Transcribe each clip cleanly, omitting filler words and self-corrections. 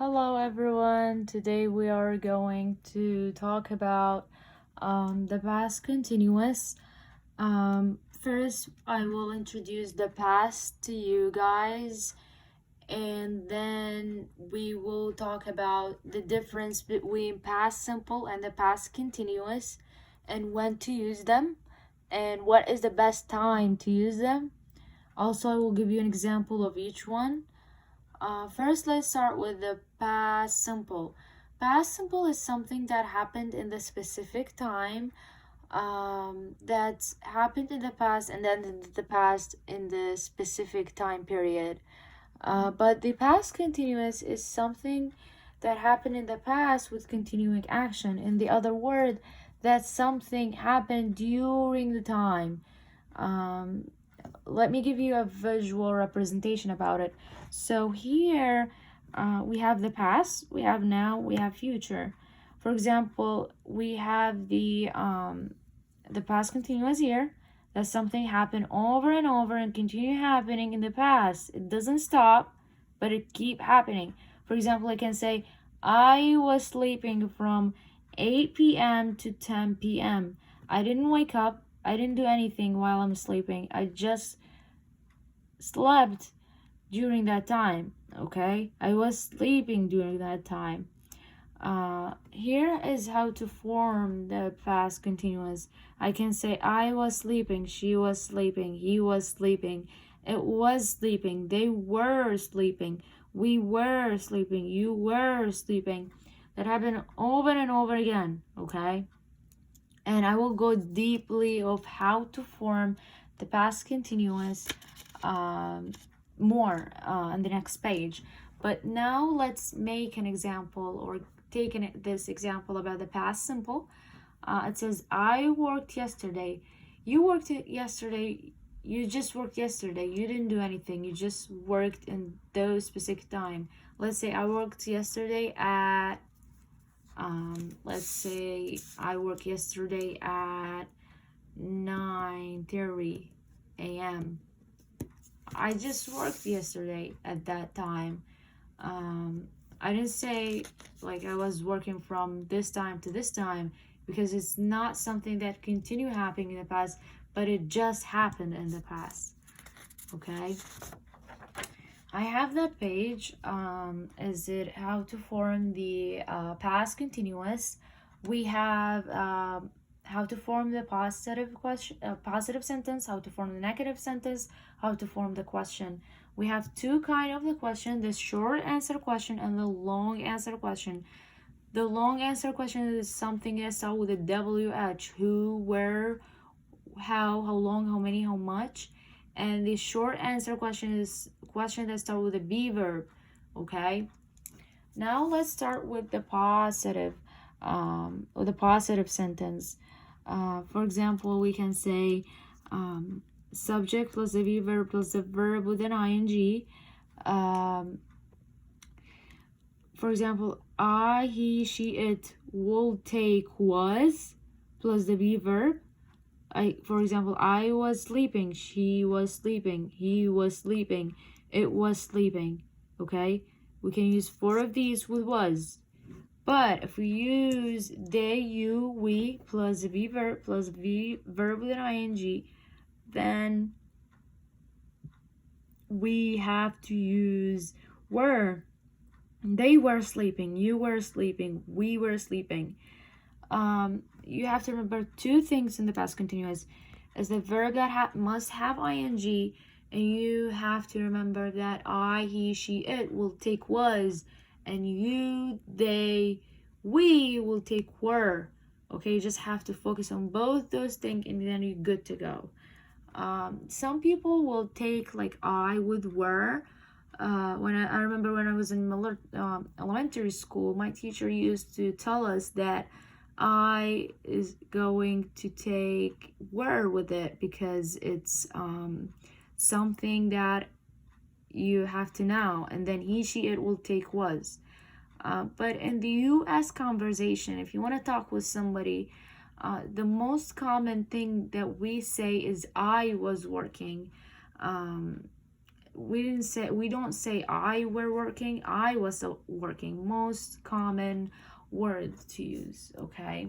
Hello everyone. Today we are going to talk about the past continuous. First, I will introduce the past to you guys, and then we will talk about the difference between past simple and the past continuous, and when to use them, and what is the best time to use them. Also, I will give you an example of each one. First, let's start with the past simple. Past simple is something that happened in the specific time, that's happened in the past, and then the past in the specific time period. But the past continuous is something that happened in the past with continuing action. In the other word, that something happened during the time. Um, Let me give you a visual representation about it. So here we have the past, we have now, we have future. For example, we have the past continuous here. That something happened over and over and continue happening in the past. It doesn't stop, but it keep happening. For example, I can say I was sleeping from 8 p.m. to 10 p.m. I didn't wake up. I didn't do anything while I'm sleeping. I just slept during that time. Okay, I was sleeping during that time. Here is how to form the past continuous. I can say I was sleeping, she was sleeping, he was sleeping, it was sleeping, they were sleeping, we were sleeping, you were sleeping. That happened over and over again. Okay, and I will go deeply of how to form the past continuous more on the next page. But now let's make an example, or take this example about the past simple. It says I worked yesterday. You worked yesterday. You just worked yesterday. You didn't do anything. You just worked in those specific time. Let's say I worked yesterday at let's say I worked yesterday at 9:30 a.m. I just worked yesterday at that time. I didn't say like I was working from this time to this time, because it's not something that continue happening in the past, but it just happened in the past. Okay, I have that page. Is it how to form the past continuous? We have how to form the positive question, positive sentence, how to form the negative sentence, how to form the question. We have two kind of the question: the short answer question and the long answer question. The long answer question is something that starts with a WH: who, where, how long, how many, how much. And the short answer question is question that starts with a be verb. Okay, now let's start with the positive sentence. For example, we can say subject plus the be verb plus the verb with an ing. For example, I, he, she, it will take was plus the be verb. For example, I was sleeping, she was sleeping, he was sleeping, it was sleeping. Okay, we can use four of these with was. But if we use they, you, we plus the be verb plus the verb with an ing, then we have to use were. They were sleeping, you were sleeping, we were sleeping. You have to remember two things in the past continuous: is the verb that must have ing, and you have to remember that I, he, she, it will take was, and you, they, we will take were. Okay, you just have to focus on both those things, and then you're good to go. Some people will take like I with were. When I remember when I was in elementary school, my teacher used to tell us that I is going to take were with it because it's something that you have to know, and then he, she, it will take was. But in the US conversation, if you want to talk with somebody, the most common thing that we say is I was working. we don't say I were working. I was working. Most common word to use. Okay.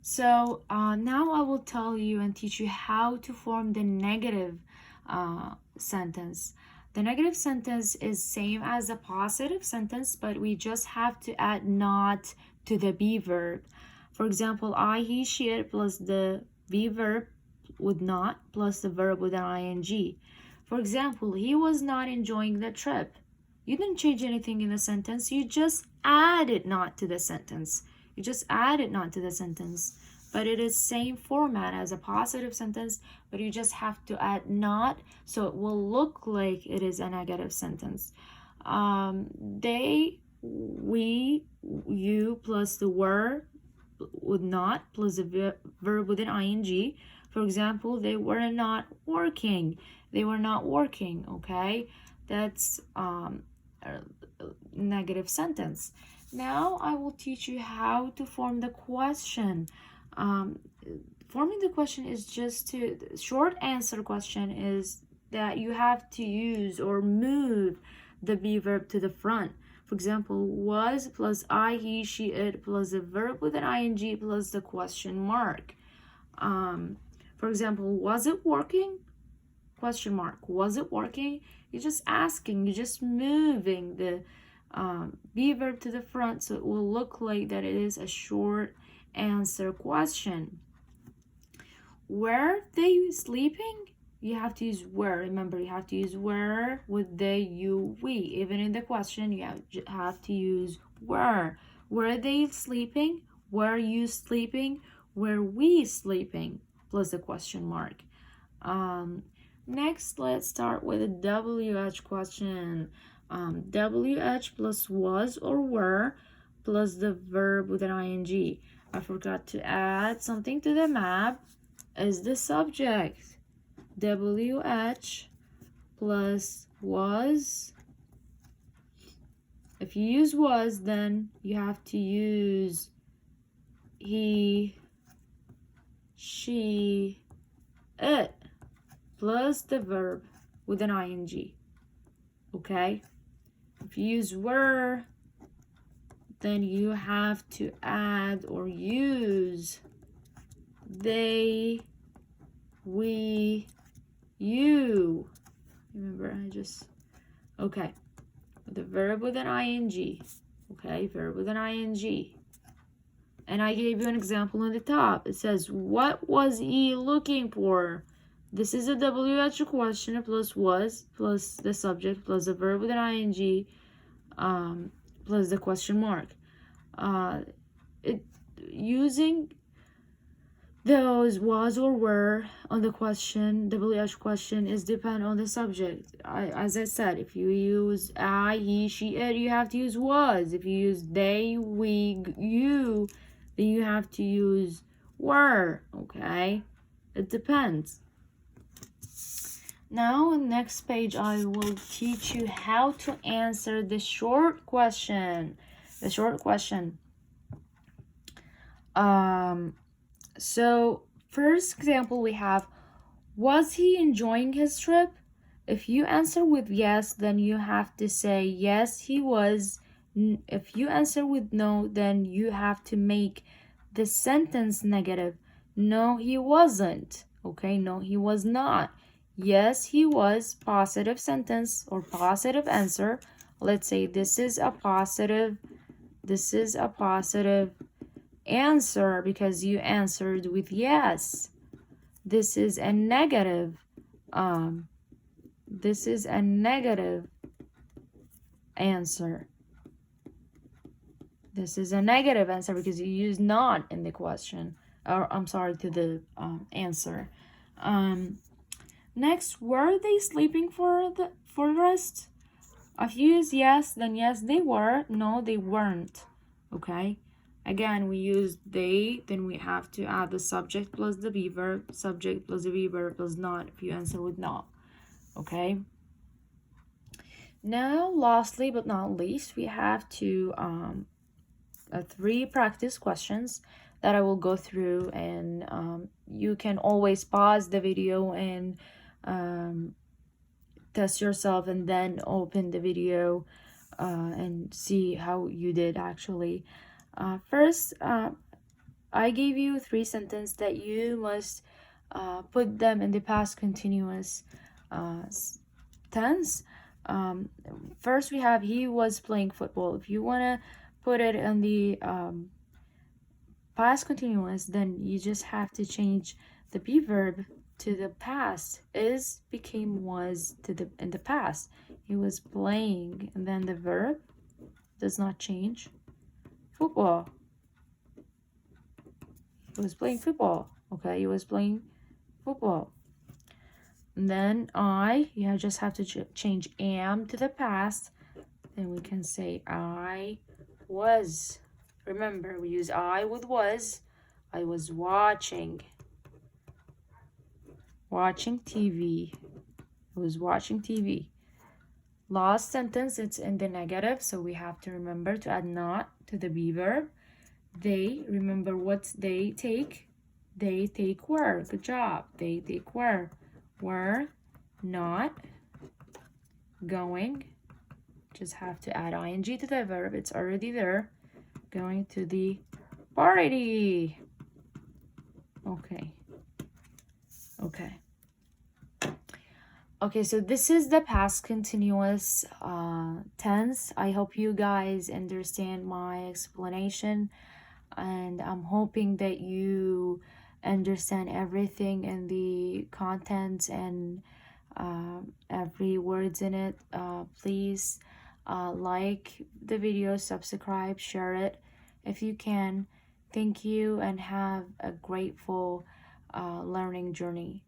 So now I will tell you and teach you how to form the negative sentence. The negative sentence is same as the positive sentence, but we just have to add not to the be verb. For example, I, he, she, it plus the be verb with not plus the verb with an ing. For example, he was not enjoying the trip. You didn't change anything in the sentence. You just added not to the sentence. You just added not to the sentence. But it is same format as a positive sentence, but you just have to add not, so it will look like it is a negative sentence. They, we, you plus the were with not plus the verb with an ing. For example, they were not working. They were not working, okay? That's a negative sentence. Now I will teach you how to form the question. Forming the question is just short answer question is that you have to use or move the be verb to the front. For example, was plus I, he, she, it plus the verb with an ing plus the question mark. For example, was it working? Question mark. Was it working? You're just asking. You're just moving the be verb to the front, so it will look like that it is a short answer question. Were they sleeping? You have to use were. Remember, you have to use were with the you, we. Even in the question, you have to use were. Were they sleeping? Were you sleeping? Were we sleeping? Plus the question mark. Next, let's start with a WH question. WH plus was or were plus the verb with an ing. I forgot to add something to the map as the subject. WH plus was. If you use was, then you have to use he, she, it plus the verb with an ing. Okay? If you use were, then you have to add or use they, we, you. Remember, okay. The verb with an ing. Okay, verb with an ing. And I gave you an example on the top. It says, what was he looking for? This is a WH question plus was plus the subject plus the verb with an ing plus the question mark. Using those was or were on the question, WH question, is depend on the subject. As I said, if you use I, he, she, it, you have to use was. If you use they, we, you, then you have to use were. Okay, it depends. Now, on the next page, I will teach you how to answer the short question. The short question. So, first example we have, was he enjoying his trip? If you answer with yes, then you have to say yes, he was. If you answer with no, then you have to make the sentence negative. No, he wasn't. Okay, no, he was not. Yes, he was. Positive sentence or positive answer. Let's say this is a positive answer because you answered with yes. This is a negative answer. This is a negative answer because you use not in the question, or I'm sorry, to the answer. Next, were they sleeping for the rest? If you use yes, then yes, they were. No, they weren't. Okay. Again, we use they, then we have to add the subject plus the be verb, subject plus the be verb plus not if you answer with not. Okay. Now, lastly but not least, we have to 3 practice questions that I will go through, and you can always pause the video and test yourself and then open the video and see how you did actually. First, I gave you 3 sentences that you must put them in the past continuous tense. First, we have he was playing football. If you want to put it in the past continuous, then you just have to change the be verb to the past. Is became was to the in the past. He was playing, and then the verb does not change. Football. He was playing football. Okay, he was playing football. And then you just have to change am to the past. Then we can say I was. Remember, we use I with was. I was watching TV. I was watching TV. Last sentence, it's in the negative, so we have to remember to add not to the be verb. They, remember what they take. They take were. Good job. They take were. Were not going. Just have to add ing to the verb. It's already there. Going to the party. Okay. Okay, so this is the past continuous tense. I hope you guys understand my explanation, and I'm hoping that you understand everything in the content and every words in it. Please like the video, subscribe, share it if you can. Thank you, and have a grateful learning journey.